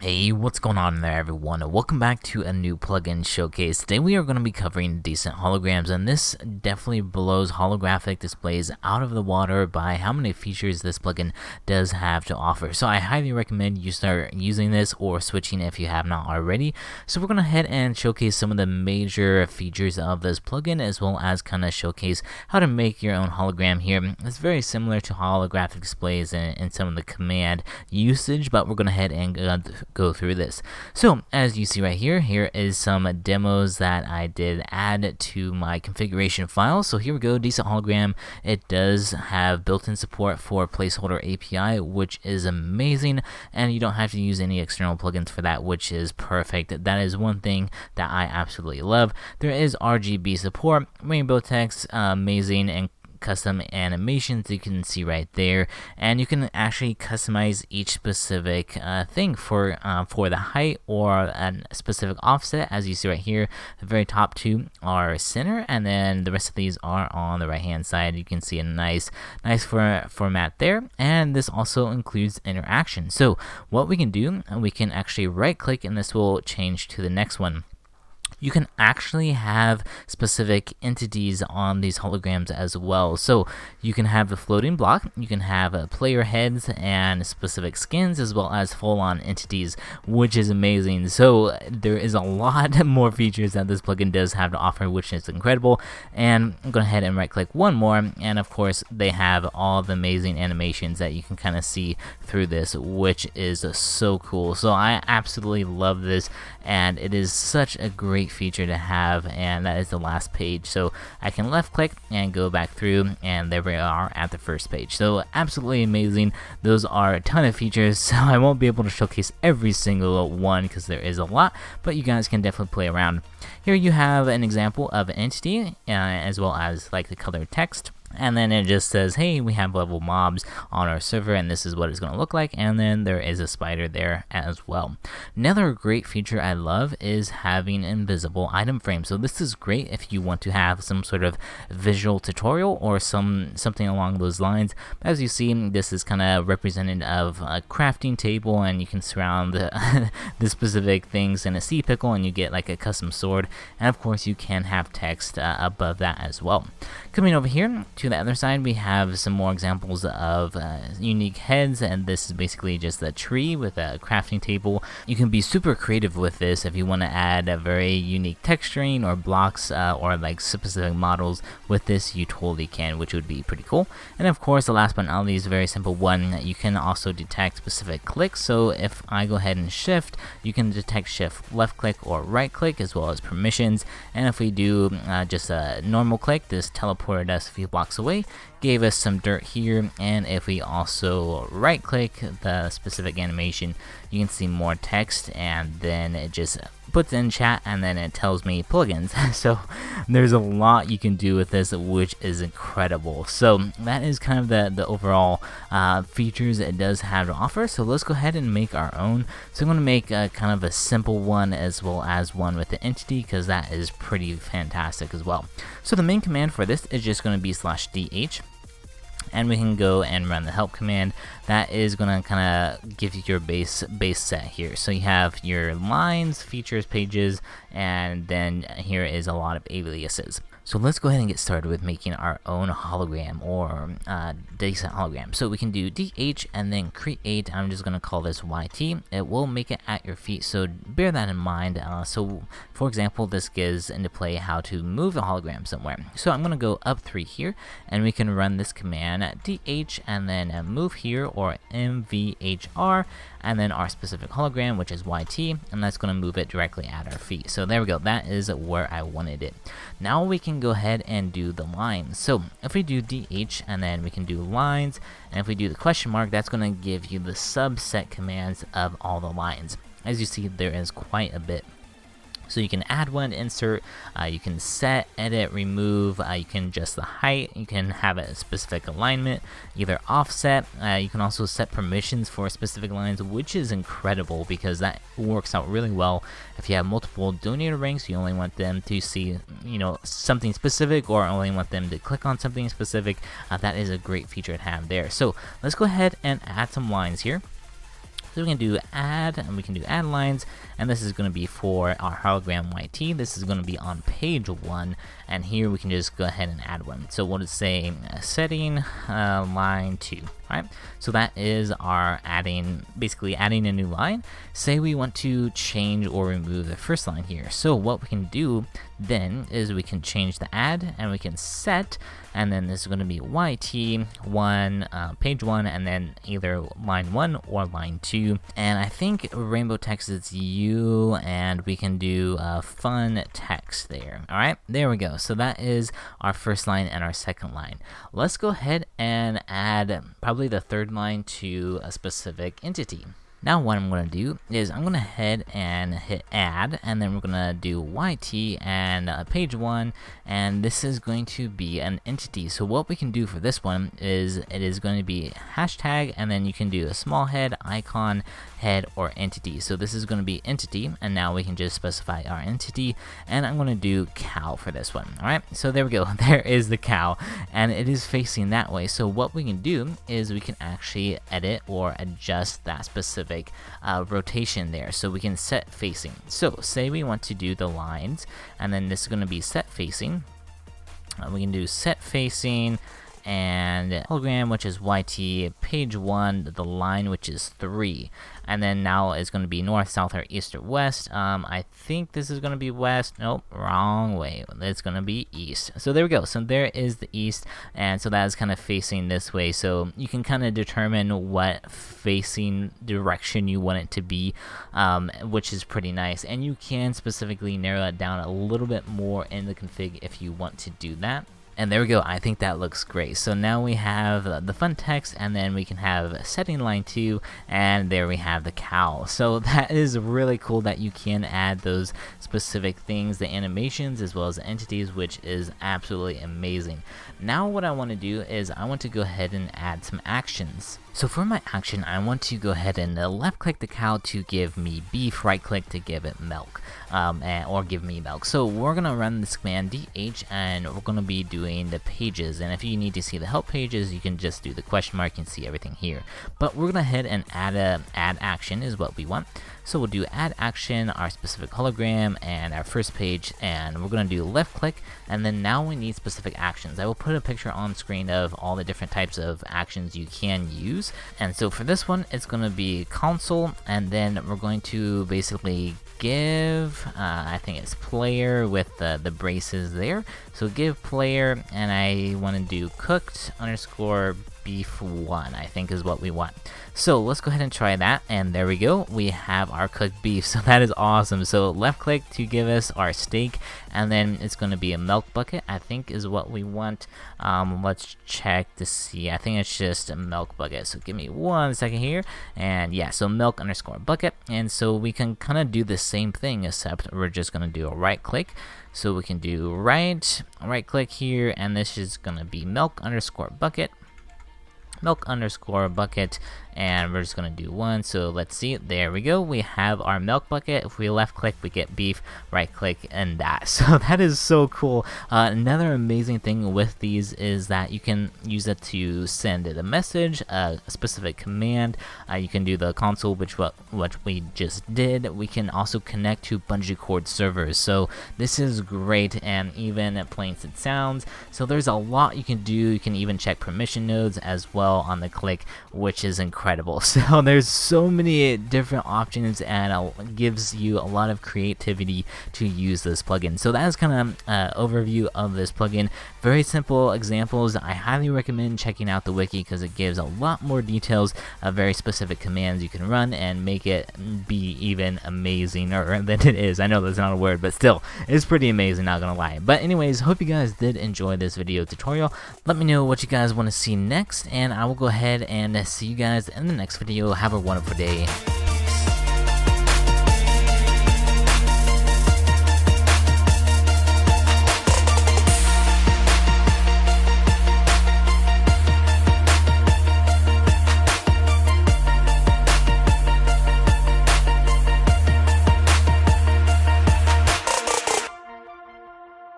Hey, what's going on there, everyone? Welcome back to a new plugin showcase. Today we are going to be covering DecentHolograms, and this definitely blows holographic displays out of the water by how many features this plugin does have to offer. So I highly recommend you start using this or switching if you have not already. So we're going to head and showcase some of the major features of this plugin, as well as kind of showcase how to make your own hologram here. It's very similar to holographic displays in some of the command usage, but we're going to head and go through this. So as you see right here, here is some demos that I did add to my configuration file. So here we go, DecentHologram. It does have built-in support for placeholder API, which is amazing, and you don't have to use any external plugins for that, which is perfect. That is one thing that I absolutely love. There is RGB support, rainbow text, amazing, and custom animations you can see right there, and you can actually customize each specific thing for the height or a specific offset. As you see right here, the very top two are center, and then the rest of these are on the right hand side. You can see a nice format there, and this also includes interaction. So what we can do, we can actually right click, and this will change to the next one. You can actually have specific entities on these holograms as well. So you can have the floating block, you can have player heads and specific skins, as well as full-on entities, which is amazing. So there is a lot more features that this plugin does have to offer, which is incredible. And I'm going to head and right click one more, and of course they have all the amazing animations that you can kind of see through this, which is so cool. So I absolutely love this, and it is such a great feature to have. And that is the last page, so I can left click and go back through, and there we are at the first page. So absolutely amazing. Those are a ton of features, so I won't be able to showcase every single one because there is a lot, but you guys can definitely play around. Here you have an example of an entity, as well as like the colored text. And then it just says, hey, we have level mobs on our server, and this is what it's going to look like. And then there is a spider there as well. Another great feature I love is having invisible item frames. So this is great if you want to have some sort of visual tutorial or something along those lines. As you see, this is kind of representative of a crafting table, and you can surround the specific things in a sea pickle, and you get like a custom sword. And of course, you can have text above that as well. Coming over here to the other side, we have some more examples of unique heads, and this is basically just a tree with a crafting table. You can be super creative with this if you want to add a very unique texturing or blocks or like specific models. With this, you totally can, which would be pretty cool. And of course, the last but not least, very simple one, you can also detect specific clicks. So if I go ahead and shift, you can detect shift left click or right click, as well as permissions. And if we do just a normal click, this teleported us a few blocks away, gave us some dirt here. And if we also right click the specific animation, you can see more text, and then it just puts in chat, and then it tells me plugins. So there's a lot you can do with this, which is incredible. So that is kind of the overall features it does have to offer. So let's go ahead and make our own. So I'm going to make kind of a simple one, as well as one with the entity, because that is pretty fantastic as well. So the main command for this is just going to be /dh. And we can go and run the help command. That is going to kind of give you your base set here. So you have your lines, features, pages, and then here is a lot of aliases. So let's go ahead and get started with making our own hologram, or DecentHologram. So we can do DH and then create. I'm just going to call this YT. It will make it at your feet, so bear that in mind. So for example, this gives into play how to move a hologram somewhere. So I'm going to go up 3 here, and we can run this command DH and then move here, or MVHR, and then our specific hologram, which is YT, and that's going to move it directly at our feet. So there we go. That is where I wanted it. Now we can go ahead and do the lines. So if we do DH, and then we can do lines, and if we do the question mark, that's going to give you the subset commands of all the lines. As you see, there is quite a bit. So you can add one, insert, you can set, edit, remove, you can adjust the height, you can have a specific alignment, either offset. You can also set permissions for specific lines, which is incredible because that works out really well if you have multiple donator ranks. You only want them to see, something specific, or only want them to click on something specific. That is a great feature to have there. So let's go ahead and add some lines here. So we can do add, and we can do add lines, and this is going to be for our hologram YT. This is going to be on page 1, and here we can just go ahead and add one. So we'll just say setting line 2. Alright, so that is our basically adding a new line. Say we want to change or remove the first line here. So what we can do then is we can change the add, and we can set, and then this is going to be YT1, page 1, and then either line 1 or line 2. And I think rainbow text is U, and we can do fun text there. Alright, there we go. So that is our first line and our second line. Let's go ahead and add probably the third line to a specific entity. Now what I'm going to do is I'm going to head and hit add, and then we're going to do YT and page 1, and this is going to be an entity. So what we can do for this one is it is going to be hashtag, and then you can do a small head, icon, head, or entity. So this is going to be entity, and now we can just specify our entity, and I'm going to do cow for this one. Alright, so there we go. There is the cow, and it is facing that way. So what we can do is we can actually edit or adjust that specific rotation there. So we can set facing. So say we want to do the lines, and then this is going to be set facing. We can do set facing and hologram, which is YT, page 1, the line, which is 3, and then now it's going to be north, south, or east, or west. I think this is going to be west. Nope, wrong way. It's going to be east. So there we go. So there is the east, and so that is kind of facing this way. So you can kind of determine what facing direction you want it to be, which is pretty nice. And you can specifically narrow it down a little bit more in the config if you want to do that. And there we go. I think that looks great. So now we have the fun text, and then we can have setting line 2, and there we have the cow. So that is really cool that you can add those specific things, the animations as well as the entities, which is absolutely amazing. Now what I want to do is I want to go ahead and add some actions. So for my action, I want to go ahead and left click the cow to give me beef, right click to give it milk, or give me milk. So we're going to run this command DH, and we're going to be doing the pages. And if you need to see the help pages, you can just do the question mark and see everything here. But we're going to head and add action is what we want. So we'll do add action, our specific hologram, and our first page, and we're going to do left click, and then now we need specific actions. I will put a picture on screen of all the different types of actions you can use. And so for this one, it's going to be console, and then we're going to basically give, I think it's player with the braces there. So give player, and I want to do cooked _ beef 1, I think is what we want. So let's go ahead and try that, and there we go. We have our cooked beef, so that is awesome. So left click to give us our steak, and then it's going to be a milk bucket, I think is what we want. Let's check to see. I think it's just a milk bucket. So give me 1 second here, and yeah, so milk _ bucket. And so we can kind of do the same thing, except we're just going to do a right click. So we can do right click here, and this is going to be milk _ bucket. Milk _ bucket, and we're just gonna do 1. So let's see, there we go. We have our milk bucket. If we left click, we get beef, right click, and that. So that is so cool. Another amazing thing with these is that you can use it to send it a message, a specific command. You can do the console, which what we just did. We can also connect to bungee cord servers. So this is great, and even plain sounds. So there's a lot you can do. You can even check permission nodes as well on the click, which is incredible. So there's so many different options, and it gives you a lot of creativity to use this plugin. So that is kind of an overview of this plugin. Very simple examples. I highly recommend checking out the wiki because it gives a lot more details of very specific commands you can run and make it be even amazing than it is. I know that's not a word, but still, it's pretty amazing, not gonna lie. But anyways, hope you guys did enjoy this video tutorial. Let me know what you guys want to see next, and I will go ahead and see you guys in the next video. Have a wonderful day.